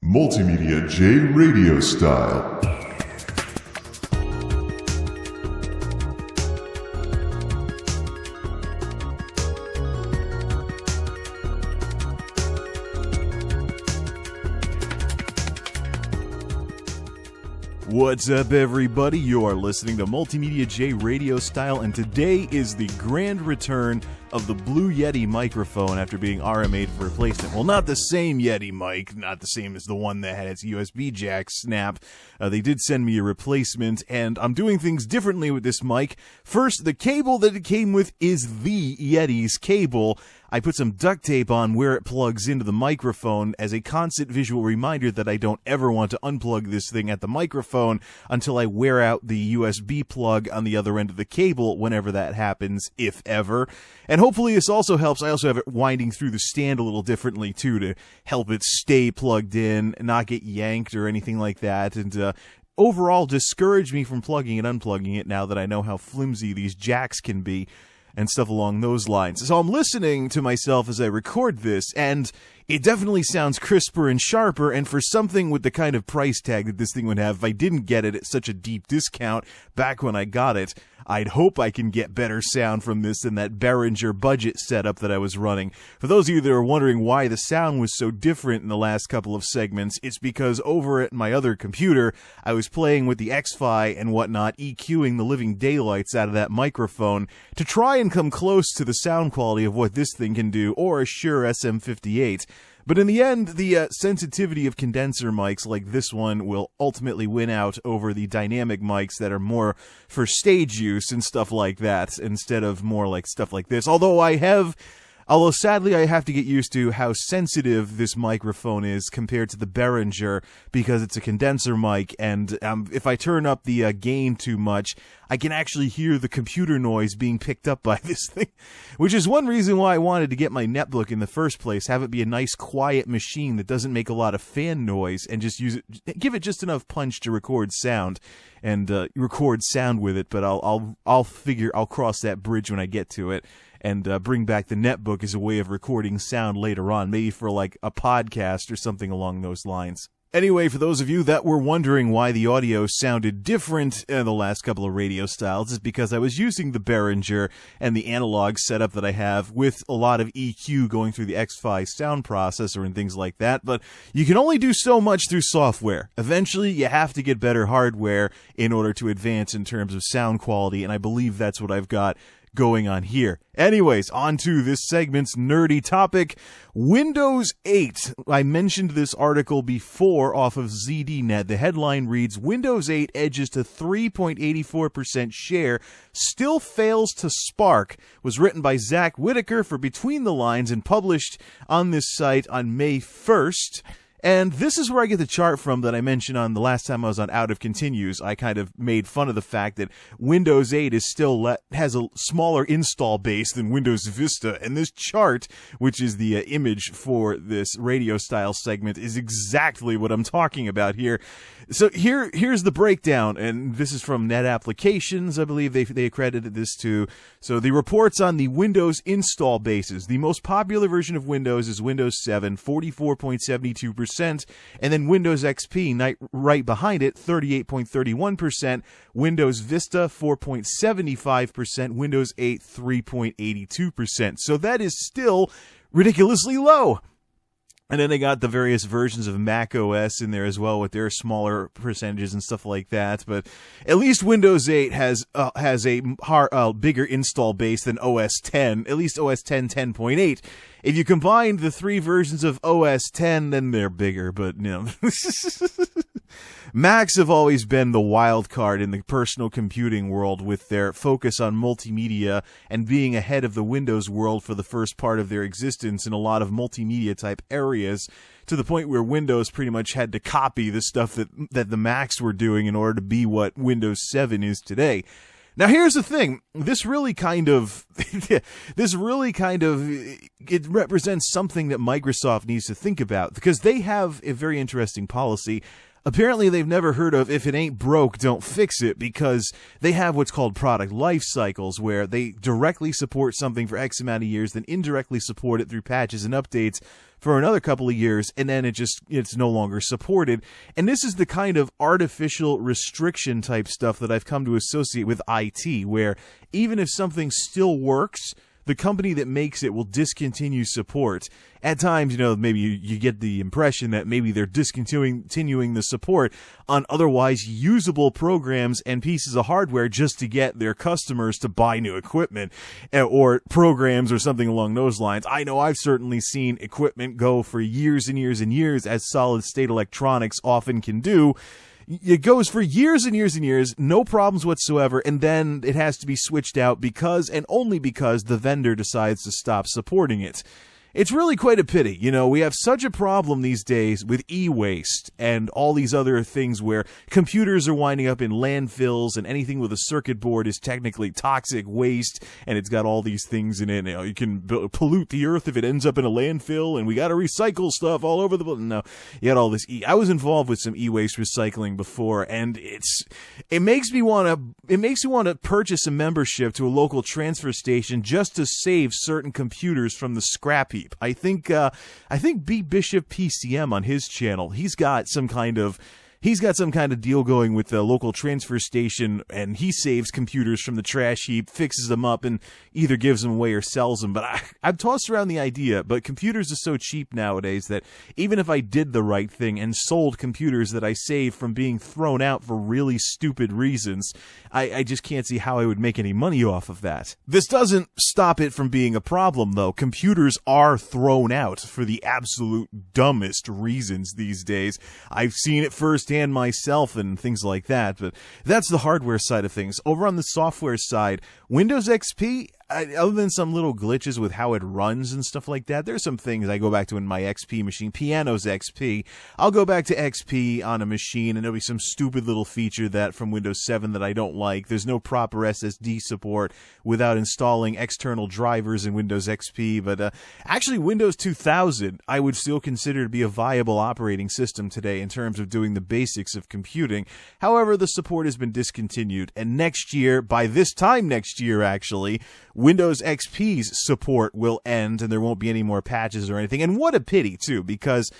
MultimediaJay Radio Style. What's up, everybody? You are listening to MultimediaJay Radio Style, and today is the grand return of the Blue Yeti microphone after being RMA'd for replacement. Well, not the same Yeti mic, not the same as the one that had its USB jack snap. They did send me a replacement, and I'm doing things differently with this mic. First, the cable that it came with is the Yeti's cable. I put some duct tape on where it plugs into the microphone as a constant visual reminder that I don't ever want to unplug this thing at the microphone until I wear out the USB plug on the other end of the cable whenever that happens, if ever. And hopefully this also helps. I also have it winding through the stand a little differently, too, to help it stay plugged in, not get yanked or anything like that, and overall discourage me from plugging and unplugging it now that I know how flimsy these jacks can be and stuff along those lines. So I'm listening to myself as I record this, and it definitely sounds crisper and sharper, and for something with the kind of price tag that this thing would have if I didn't get it at such a deep discount back when I got it, I'd hope I can get better sound from this than that Behringer budget setup that I was running. For those of you that are wondering why the sound was so different in the last couple of segments, it's because over at my other computer, I was playing with the X-Fi and whatnot, EQing the living daylights out of that microphone to try and come close to the sound quality of what this thing can do, or a Shure SM58. But in the end, the sensitivity of condenser mics like this one will ultimately win out over the dynamic mics that are more for stage use and stuff like that, instead of more like stuff like this. Although sadly I have to get used to how sensitive this microphone is compared to the Behringer, because it's a condenser mic, and if I turn up the gain too much, I can actually hear the computer noise being picked up by this thing, which is one reason why I wanted to get my netbook in the first place, have it be a nice quiet machine that doesn't make a lot of fan noise, and just give it just enough punch to record sound, and record sound with it. But I'll cross that bridge when I get to it, and bring back the netbook as a way of recording sound later on, maybe for like a podcast or something along those lines. Anyway, for those of you that were wondering why the audio sounded different in the last couple of radio styles, is because I was using the Behringer and the analog setup that I have with a lot of EQ going through the X-Fi sound processor and things like that, but you can only do so much through software. Eventually, you have to get better hardware in order to advance in terms of sound quality, and I believe that's what I've got going on here. Anyways, on to this segment's nerdy topic, Windows 8. I mentioned this article before off of ZDNet. The headline reads, Windows 8 edges to 3.84% share, still fails to spark. Was written by Zach Whitaker for Between the Lines and published on this site on May 1st. And this is where I get the chart from that I mentioned on the last time I was on Out of Continues. I kind of made fun of the fact that Windows 8 is still has a smaller install base than Windows Vista, and this chart, which is the image for this radio style segment, is exactly what I'm talking about here. So here's the breakdown, and this is from Net Applications. I believe they accredited this to. So the reports on the Windows install bases. The most popular version of Windows is Windows 7, 44.72%. And then Windows XP, right behind it, 38.31%. Windows Vista, 4.75%. Windows 8, 3.82%. So that is still ridiculously low. And then they got the various versions of Mac OS in there as well with their smaller percentages and stuff like that. But at least Windows 8 has a bigger install base than OS 10, at least OS 10 10.8. If you combine the three versions of OS 10, then they're bigger, but, you know. Macs have always been the wild card in the personal computing world with their focus on multimedia and being ahead of the Windows world for the first part of their existence in a lot of multimedia type areas, to the point where Windows pretty much had to copy the stuff that the Macs were doing in order to be what Windows 7 is today. Now here's the thing, this really kind of, it represents something that Microsoft needs to think about, because they have a very interesting policy. Apparently, they've never heard of if it ain't broke, don't fix it, because they have what's called product life cycles, where they directly support something for X amount of years, then indirectly support it through patches and updates for another couple of years, and then it's no longer supported. And this is the kind of artificial restriction type stuff that I've come to associate with IT, where even if something still works, the company that makes it will discontinue support. At times, maybe you get the impression that maybe they're discontinuing the support on otherwise usable programs and pieces of hardware just to get their customers to buy new equipment or programs or something along those lines. I know I've certainly seen equipment go for years and years and years, as solid-state electronics often can do. It goes for years and years and years, no problems whatsoever, and then it has to be switched out because and only because the vendor decides to stop supporting it. It's really quite a pity. We have such a problem these days with e-waste and all these other things where computers are winding up in landfills, and anything with a circuit board is technically toxic waste, and it's got all these things in it. You can pollute the earth if it ends up in a landfill, and we got to recycle stuff all over the place. No, you got all this I was involved with some e-waste recycling before, and it makes me want to purchase a membership to a local transfer station just to save certain computers from the scrap heap. I think B Bishop PCM on his channel, he's got some kind of deal going with the local transfer station, and he saves computers from the trash heap, fixes them up, and either gives them away or sells them. But I've tossed around the idea, but computers are so cheap nowadays that even if I did the right thing and sold computers that I saved from being thrown out for really stupid reasons, I just can't see how I would make any money off of that. This doesn't stop it from being a problem, though. Computers are thrown out for the absolute dumbest reasons these days. I've seen it firsthand myself and things like that, but that's the hardware side of things. Over on the software side, Windows XP, other than some little glitches with how it runs and stuff like that, there's some things I go back to in my XP machine. Piano's XP. I'll go back to XP on a machine, and there'll be some stupid little feature that from Windows 7 that I don't like. There's no proper SSD support without installing external drivers in Windows XP, but actually Windows 2000 I would still consider to be a viable operating system today in terms of doing the basics of computing. However, the support has been discontinued, and next year, by this time next year actually, Windows XP's support will end, and there won't be any more patches or anything. And what a pity, too, because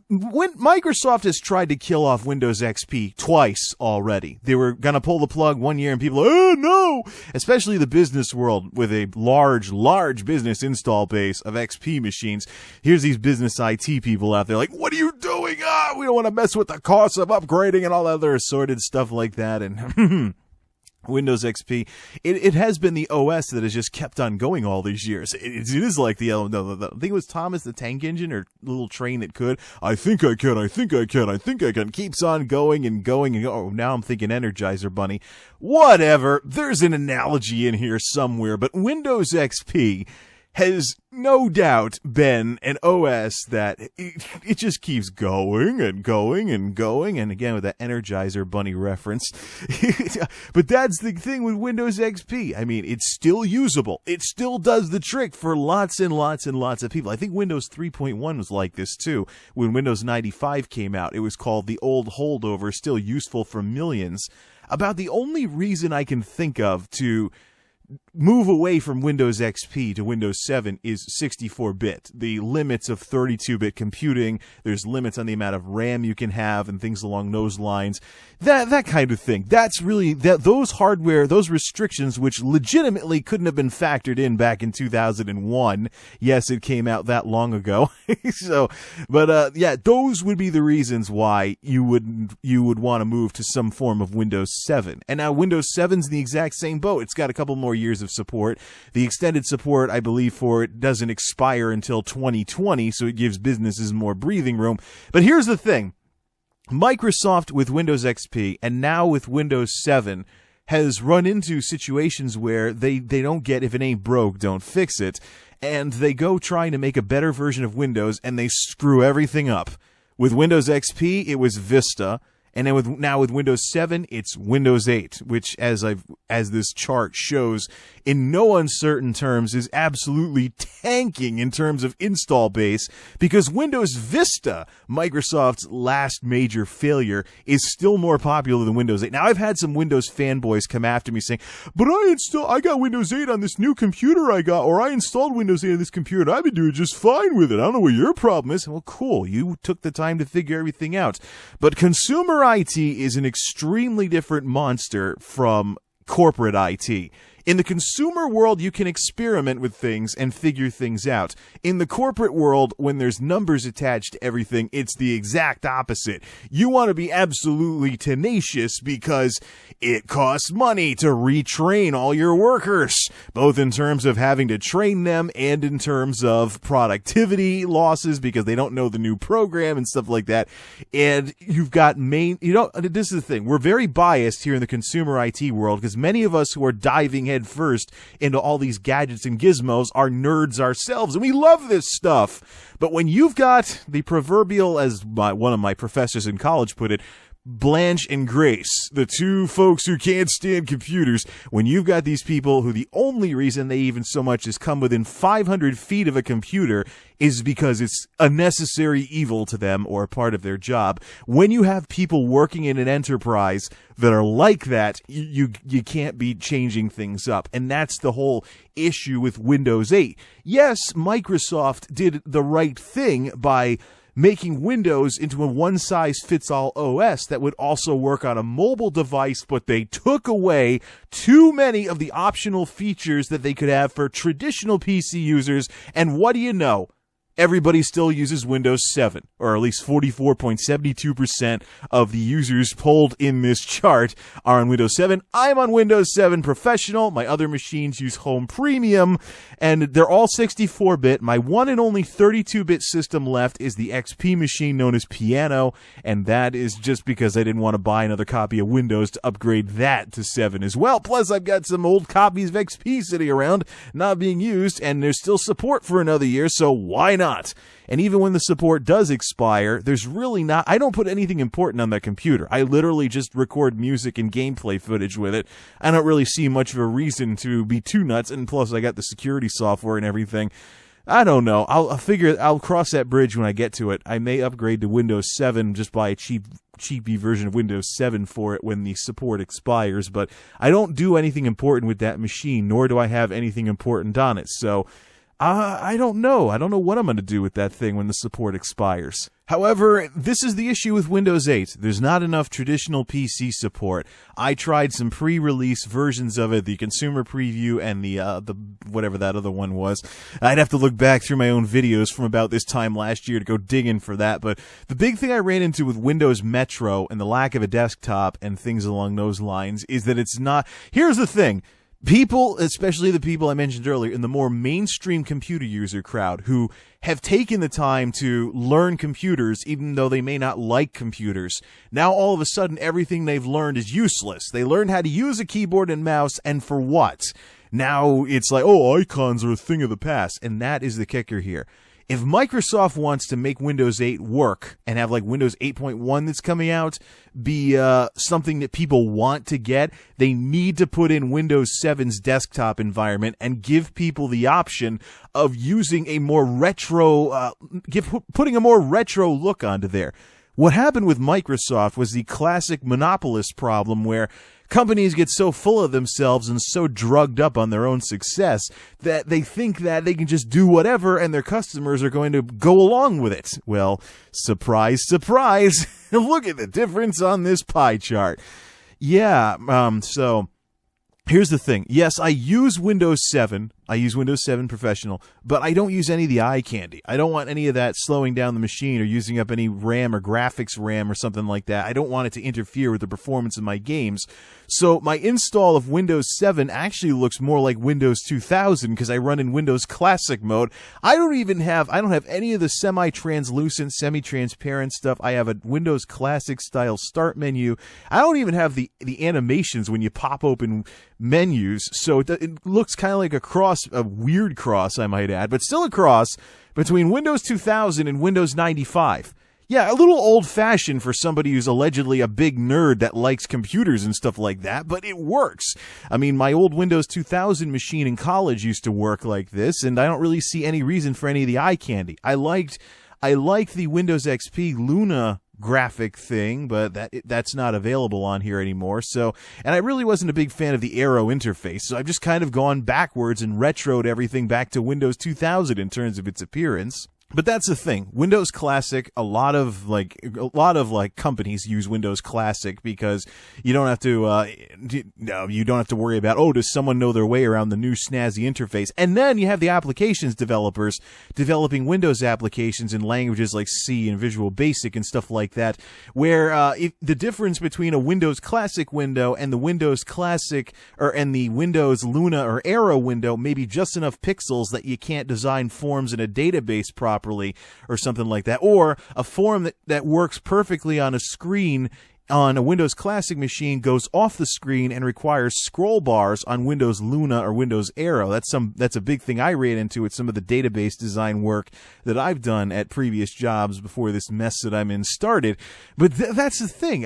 when Microsoft has tried to kill off Windows XP twice already. They were going to pull the plug one year, and people are, oh, no! Especially the business world with a large business install base of XP machines. Here's these business IT people out there like, what are you doing? We don't want to mess with the cost of upgrading and all other assorted stuff like that. And Windows XP, it has been the OS that has just kept on going all these years. It is like the I think it was Thomas the Tank Engine or little train that could. I think I can. Keeps on going and going and oh, now I'm thinking Energizer Bunny. Whatever. There's an analogy in here somewhere, but Windows XP has no doubt been an OS that it just keeps going and going and going, and again with that Energizer Bunny reference. But that's the thing with Windows XP. I mean, it's still usable. It still does the trick for lots and lots and lots of people. I think Windows 3.1 was like this too. When Windows 95 came out, it was called the old holdover, still useful for millions. About the only reason I can think of to move away from Windows XP to Windows 7 is 64-bit. The limits of 32-bit computing, there's limits on the amount of RAM you can have and things along those lines. That kind of thing. That's really those hardware, those restrictions which legitimately couldn't have been factored in back in 2001. Yes, it came out that long ago. Yeah, those would be the reasons why you would want to move to some form of Windows 7. And now Windows 7's in the exact same boat. It's got a couple more years of support. The extended support, I believe, for it doesn't expire until 2020, so it gives businesses more breathing room. But here's the thing. Microsoft with Windows XP and now with Windows 7 has run into situations where they don't get if it ain't broke, don't fix it. And they go trying to make a better version of Windows and they screw everything up. With Windows XP, it was Vista. And then now with Windows 7, it's Windows 8, which as this chart shows, in no uncertain terms, is absolutely tanking in terms of install base, because Windows Vista, Microsoft's last major failure, is still more popular than Windows 8. Now, I've had some Windows fanboys come after me saying, but I got Windows 8 on this new computer I got, or I installed Windows 8 on this computer, I've been doing just fine with it. I don't know what your problem is. Well, cool. You took the time to figure everything out. But consumer IT is an extremely different monster from corporate IT. In the consumer world, you can experiment with things and figure things out. In the corporate world, when there's numbers attached to everything, it's the exact opposite. You want to be absolutely tenacious because it costs money to retrain all your workers, both in terms of having to train them and in terms of productivity losses because they don't know the new program and stuff like that. And you've got this is the thing. We're very biased here in the consumer IT world because many of us who are diving head first into all these gadgets and gizmos are nerds ourselves, and we love this stuff. But when you've got the proverbial, as one of my professors in college put it, Blanche and Grace, the two folks who can't stand computers, when you've got these people who the only reason they even so much as come within 500 feet of a computer is because it's a necessary evil to them or a part of their job. When you have people working in an enterprise that are like that, you can't be changing things up. And that's the whole issue with Windows 8. Yes, Microsoft did the right thing by making Windows into a one-size-fits-all OS that would also work on a mobile device, but they took away too many of the optional features that they could have for traditional PC users, and what do you know? Everybody still uses Windows 7, or at least 44.72% of the users polled in this chart are on Windows 7. I'm on Windows 7 Professional. My other machines use Home Premium, and they're all 64-bit. My one and only 32-bit system left is the XP machine known as Piano, and that is just because I didn't want to buy another copy of Windows to upgrade that to 7 as well. Plus, I've got some old copies of XP sitting around not being used, and there's still support for another year, so why not? And even when the support does expire, there's really not, I don't put anything important on that computer. I literally just record music and gameplay footage with it. I don't really see much of a reason to be too nuts, and plus I got the security software and everything. I don't know. I'll cross that bridge when I get to it. I may upgrade to Windows 7, just buy a cheapy version of Windows 7 for it when the support expires, but I don't do anything important with that machine, nor do I have anything important on it, so I don't know. I don't know what I'm going to do with that thing when the support expires. However, this is the issue with Windows 8. There's not enough traditional PC support. I tried some pre-release versions of it, the consumer preview and the whatever that other one was. I'd have to look back through my own videos from about this time last year to go digging for that. But the big thing I ran into with Windows Metro and the lack of a desktop and things along those lines is that it's not. Here's the thing. People, especially the people I mentioned earlier, in the more mainstream computer user crowd who have taken the time to learn computers even though they may not like computers, now all of a sudden everything they've learned is useless. They learned how to use a keyboard and mouse, and for what? Now it's like, oh, icons are a thing of the past, and that is the kicker here. If Microsoft wants to make Windows 8 work and have like Windows 8.1 that's coming out be something that people want to get, they need to put in Windows 7's desktop environment and give people the option of using a more retro, putting a more retro look onto there. What happened with Microsoft was the classic monopolist problem where companies get so full of themselves and so drugged up on their own success that they think that they can just do whatever and their customers are going to go along with it. Well, surprise, surprise. Look at the difference on this pie chart. Yeah, so here's the thing. Yes, I use Windows 7. I use Windows 7 Professional, but I don't use any of the eye candy. I don't want any of that slowing down the machine or using up any RAM or graphics RAM or something like that. I don't want it to interfere with the performance of my games. So my install of Windows 7 actually looks more like Windows 2000 because I run in Windows Classic mode. I don't have any of the semi-translucent, semi-transparent stuff. I have a Windows Classic style start menu. I don't even have the animations when you pop open menus, so it looks kind of like a weird cross, I might add, but still a cross between Windows 2000 and Windows 95. Yeah, a little old-fashioned for somebody who's allegedly a big nerd that likes computers and stuff like that, but it works. I mean, my old Windows 2000 machine in college used to work like this, and I don't really see any reason for any of the eye candy. I liked the Windows XP Luna graphic thing, but that's not available on here anymore. So, and I really wasn't a big fan of the Aero interface, so I've just kind of gone backwards and retroed everything back to Windows 2000 in terms of its appearance. But that's the thing. Windows Classic, a lot of companies use Windows Classic because you don't have to worry about, does someone know their way around the new snazzy interface? And then you have the applications developers developing Windows applications in languages like C and Visual Basic and stuff like that, where the difference between a Windows Classic window and the Windows Classic and the Windows Luna or Aero window may be just enough pixels that you can't design forms in a database properly or something like that, or a form that works perfectly on a screen on a Windows Classic machine goes off the screen and requires scroll bars on Windows Luna or Windows Aero. That's a big thing I ran into with some of the database design work that I've done at previous jobs before this mess that I'm in started. But that's the thing.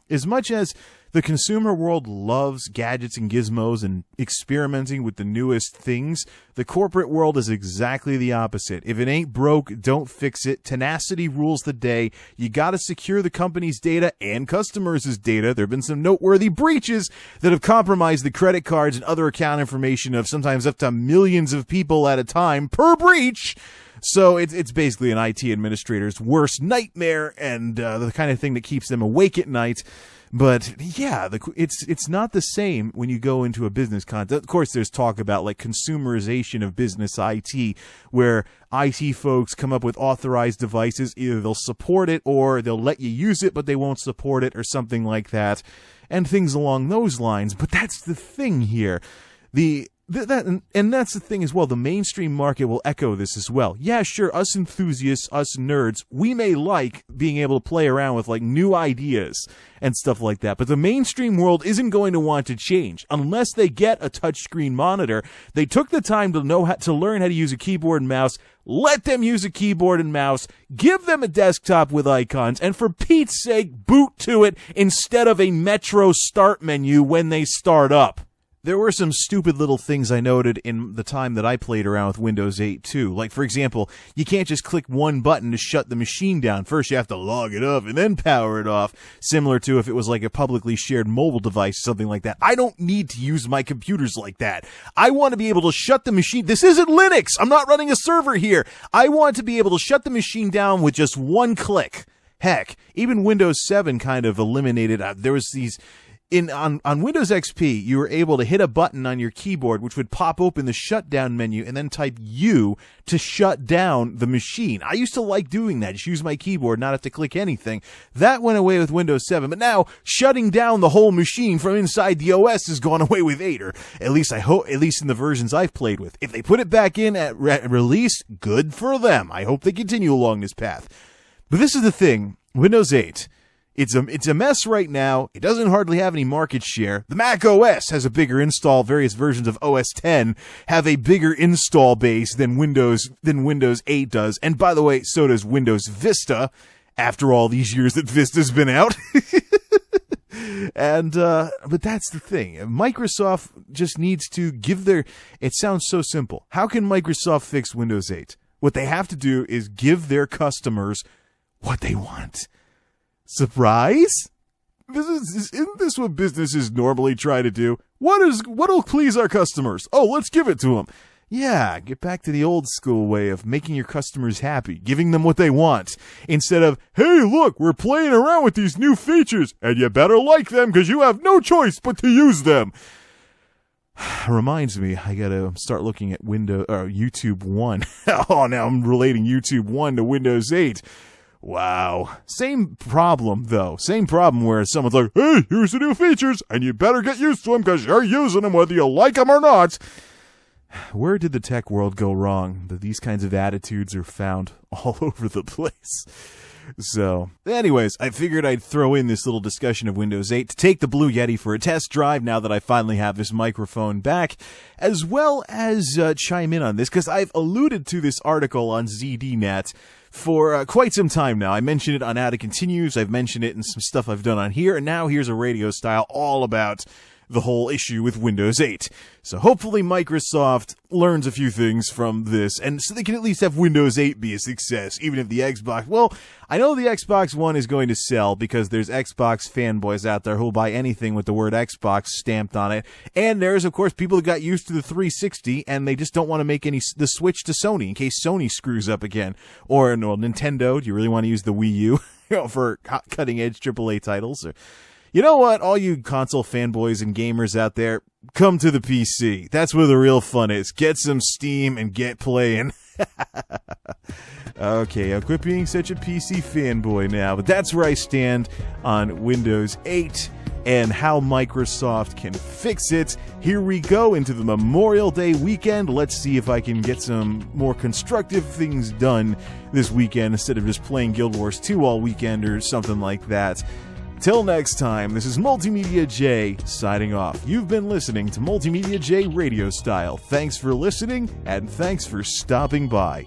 As much as the consumer world loves gadgets and gizmos and experimenting with the newest things, the corporate world is exactly the opposite. If it ain't broke, don't fix it. Tenacity rules the day. You got to secure the company's data and customers' data. There have been some noteworthy breaches that have compromised the credit cards and other account information of sometimes up to millions of people at a time per breach. So it's basically an IT administrator's worst nightmare and the kind of thing that keeps them awake at night. But yeah, it's not the same when you go into a business context. Of course, there's talk about like consumerization of business IT, where IT folks come up with authorized devices. Either they'll support it or they'll let you use it, but they won't support it or something like that, and things along those lines. But that's the thing here. And that's the thing as well. The mainstream market will echo this as well. Yeah, sure, us enthusiasts, us nerds, we may like being able to play around with like new ideas and stuff like that. But the mainstream world isn't going to want to change unless they get a touchscreen monitor. They took the time to learn how to use a keyboard and mouse. Let them use a keyboard and mouse. Give them a desktop with icons, and for Pete's sake, boot to it instead of a Metro start menu when they start up. There were some stupid little things I noted in the time that I played around with Windows 8 too. Like, for example, you can't just click one button to shut the machine down. First you have to log it up and then power it off, similar to if it was like a publicly shared mobile device, something like that. I don't need to use my computers like that. I want to be able to shut the machine. This isn't Linux. I'm not running a server here. I want to be able to shut the machine down with just one click. Heck, even Windows 7 kind of eliminated, there was these... On Windows XP, you were able to hit a button on your keyboard, which would pop open the shutdown menu, and then type U to shut down the machine. I used to like doing that. Just use my keyboard, not have to click anything. That went away with Windows 7, but now shutting down the whole machine from inside the OS has gone away with 8, or at least I hope, at least in the versions I've played with. If they put it back in at release, good for them. I hope they continue along this path. But this is the thing, Windows 8. It's a mess right now. It doesn't hardly have any market share. The Mac OS has a bigger install. Various versions of OS X have a bigger install base than Windows 8 does. And by the way, so does Windows Vista, after all these years that Vista's been out. And but that's the thing. Microsoft just needs to give their... It sounds so simple. How can Microsoft fix Windows 8? What they have to do is give their customers what they want. Surprise? Isn't this what businesses normally try to do? What'll please our customers? Oh, let's give it to them. Yeah, get back to the old school way of making your customers happy, giving them what they want, instead of, hey, look, we're playing around with these new features, and you better like them because you have no choice but to use them. Reminds me, I gotta start looking at YouTube 1. Oh, now I'm relating YouTube 1 to Windows 8. Wow. Same problem, though. Same problem where someone's like, hey, here's the new features, and you better get used to them because you're using them whether you like them or not. Where did the tech world go wrong that these kinds of attitudes are found all over the place? So, anyways, I figured I'd throw in this little discussion of Windows 8 to take the Blue Yeti for a test drive now that I finally have this microphone back, as well as chime in on this, because I've alluded to this article on ZDNet for quite some time now. I mentioned it on How to Continues, I've mentioned it in some stuff I've done on here, and now here's a radio style all about the whole issue with Windows 8. So hopefully Microsoft learns a few things from this, and so they can at least have Windows 8 be a success, even if the Xbox... Well, I know the Xbox One is going to sell because there's Xbox fanboys out there who'll buy anything with the word Xbox stamped on it, and there's, of course, people that got used to the 360, and they just don't want to make the switch to Sony in case Sony screws up again. Or, well, Nintendo, do you really want to use the Wii U for cutting-edge AAA titles? Or, you know what, all you console fanboys and gamers out there, come to the PC. That's where the real fun is. Get some Steam and get playing. Okay, I'll quit being such a PC fanboy now, but that's where I stand on Windows 8 and how Microsoft can fix it. Here we go into the Memorial Day weekend. Let's see if I can get some more constructive things done this weekend instead of just playing Guild Wars 2 all weekend or something like that. Till next time, this is MultimediaJay signing off. You've been listening to MultimediaJay Radio Style. Thanks for listening, and thanks for stopping by.